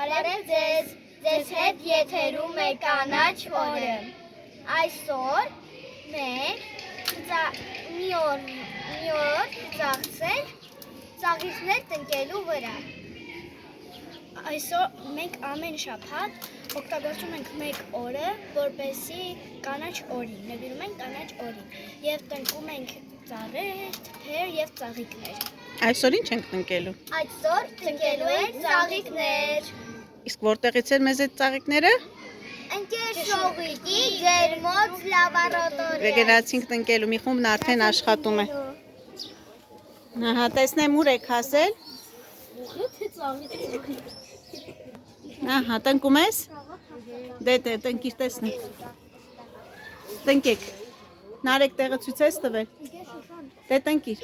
Բարև ձեզ, ձեզ հետ եթերում է կանաչ օրը։ Այսօր մենք մի օր ծախսել ծաղիկներ տնկելու վրա։ Այսօր մենք ամեն շաբաթ օգտագործում ենք մեկ օրը, որպեսզի կանաչ օրին, նվիրում ենք կանաչ օրին և տնկում ենք ծառեր, թփեր և ծաղիկներ։ Այսօր ինչ ենք տնկելու։ Այսօր տնկելու ենք ծաղիկներ։ Իսկ որտեղից են մեզ այդ ծաղիկները։ Ընկեր Շողիկի ջերմոց լաբորատորիա։ Գնացինք տնկելու, մի խումբն արդեն աշխատում է։ Ահա, տեսնեմ ուր եք հասել։ Ահա, տնկում ես։ Դե տնկիր տեսնեմ։ Տնկեք։ Նարեկ տեղը ցույց ես տվել։ Դե տնկիր։